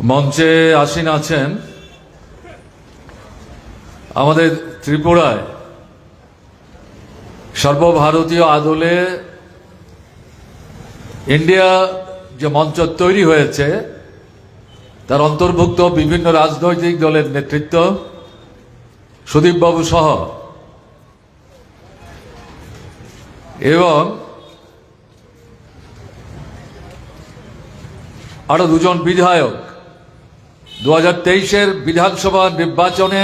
মঞ্চে আসীন আছেন আমাদের ত্রিপুরায় সর্বভারতীয় আদলে ইন্ডিয়া যে মঞ্চ তৈরি হয়েছে তার অন্তর্ভুক্ত বিভিন্ন রাজনৈতিক দলের নেতৃত্ব সুদীপবাবু সহ এবং আরো দুজন বিধায়ক 2023-এর বিধানসভা নির্বাচনে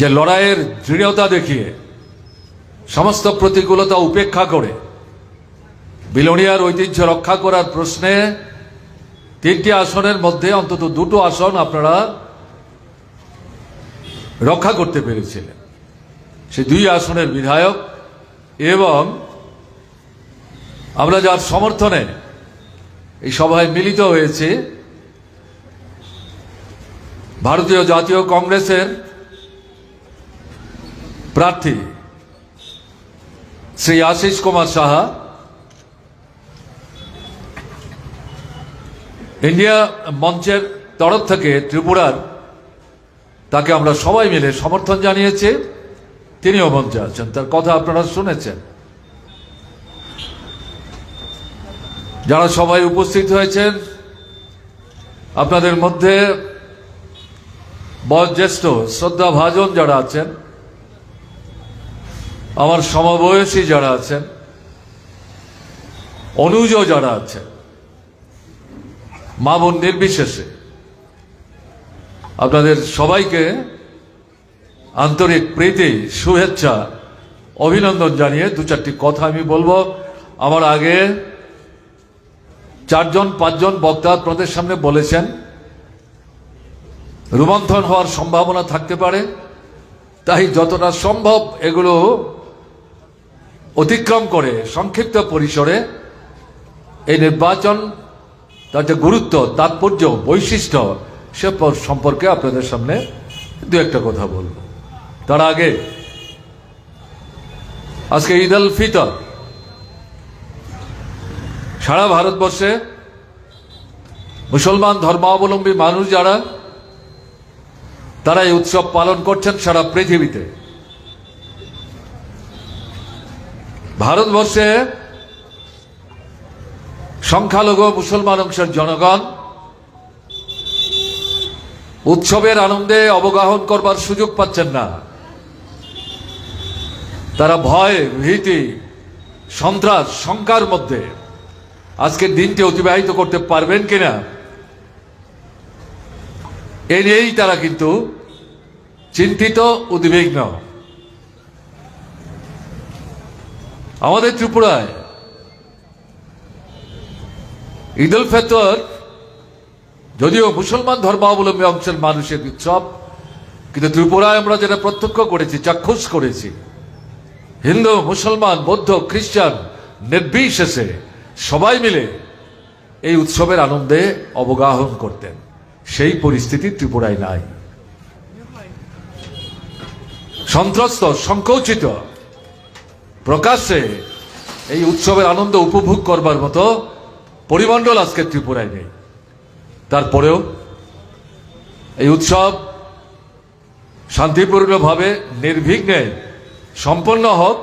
যে লড়াইয়ের দৃঢ়তা দেখিয়ে সমস্ত প্রতিকূলতা উপেক্ষা করে বিলোনিয়ার ঐতিহ্য রক্ষা করার প্রশ্নে 3টি আসনের মধ্যে অন্তত 2টো আসন আপনারা রক্ষা করতে পেরেছিলেন। সেই 2 আসনের বিধায়ক এবং আমরা যার সমর্থনে এই সভায় মিলিত হয়েছে ভারতীয় জাতীয় কংগ্রেসের প্রার্থী শ্রী আশিস কুমার সাহা, ইন্ডিয়া মঞ্চের তরফ থেকে ত্রিপুরার তাকে আমরা সবাই মিলে সমর্থন জানিয়েছি। তিনিও মঞ্চে আছেন, তার কথা আপনারা শুনেছেন। যারা সবাই উপস্থিত হয়েছেন আপনাদের মধ্যে বয়োজ্যেষ্ঠ শ্রদ্ধা ভাজন যারা আছেন, আমার সমবয়সী যারা আছেন, অনুজ যারা আছেন, মা বোন নির্বিশেষে আপনাদের সবাইকে আন্তরিক প্রীতি, শুভেচ্ছা, অভিনন্দন জানিয়ে 2-4টি কথা আমি বলবো। আমার আগে 4-5জন বক্তা আপনাদের সামনে বলেছেন রোমন্থন হওয়ার সম্ভাবনা থাকতে পারে, তাই যতটা সম্ভব এগুলো অতিক্রম করে সংক্ষিপ্ত পরিসরে এই নির্বাচন তার যে গুরুত্ব, তাৎপর্য, বৈশিষ্ট্য সে সম্পর্কে আপনাদের সামনে 2-একটা কথা বলবো। তার আগে আজকে ঈদ উল ফিতর সারা ভারতবর্ষে মুসলমান ধর্মাবলম্বী মানুষ যারা তারা এই উৎসব পালন করছেন সারা পৃথিবীতে। ভারতবর্ষে সংখ্যালঘু মুসলমান অংশের জনগণ উৎসবের আনন্দে অবগাহন করবার সুযোগ পাচ্ছেন না। তারা ভয়, ভীতি, সন্ত্রাস, শঙ্কার মধ্যে আজকের দিনটি অতিবাহিত করতে পারবেন কিনা এ নিয়েই তারা কিন্তু চিন্তিত, উদ্বিগ্ন। আমাদের ত্রিপুরায় ঈদ উল ফিতর যদিও মুসলমান ধর্মাবলম্বী অংশের মানুষের উৎসব, কিন্তু ত্রিপুরায় আমরা যেটা প্রত্যক্ষ করেছি, চাক্ষুষ করেছি, হিন্দু, মুসলমান, বৌদ্ধ, খ্রিস্টান নির্বিশেষে সবাই মিলে এই উৎসবের আনন্দে অবগাহন করতেন। সেই পরিস্থিতি ত্রিপুরায় নাই। সন্ত্রস্ত, সংকোচিত প্রকাশ্যে এই উৎসবের আনন্দ উপভোগ করবার মতো পরিমণ্ডল আজকে ত্রিপুরায় নেই। তারপরেও এই উৎসব শান্তিপূর্ণভাবে নির্বিঘ্নে সম্পন্ন হোক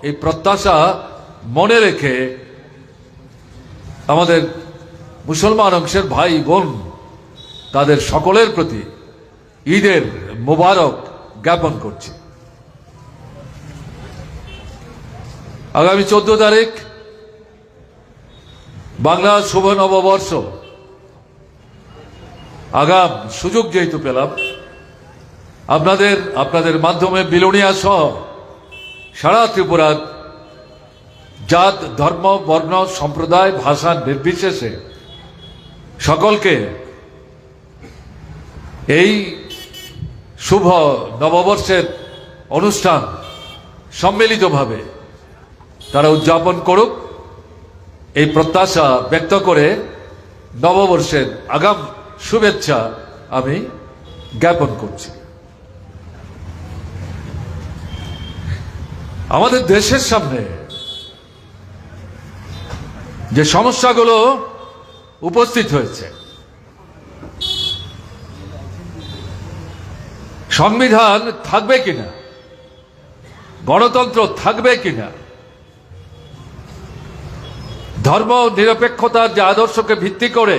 এই প্রত্যাশা মনে রেখে আমাদের মুসলমান অংশের ভাই বোন তাদের সকলের প্রতি ঈদের মোবারক জ্ঞাপন করছি। আগামী 14 তারিখ বাংলা শুভ নববর্ষ। আগাম সুযোগ যেহেতু পেলাম আপনাদের মাধ্যমে বিলোনিয়া সহ সারা ত্রিপুরার জাত, ধর্ম, বর্ণ, সম্প্রদায়, ভাষা নির্বিশেষে সকলকে এই শুভ নববর্ষের অনুষ্ঠান সম্মিলিতভাবে তারা উদযাপন করুক এই প্রত্যাশা ব্যক্ত করে নববর্ষের আগাম শুভেচ্ছা আমি জ্ঞাপন করছি। আমাদের দেশের সামনে যে সমস্যাগুলো উপস্থিত হয়েছে। সংবিধান থাকবে কিনা, গণতন্ত্র থাকবে কিনা, ধর্ম নিরপেক্ষতার যে আদর্শকে ভিত্তি করে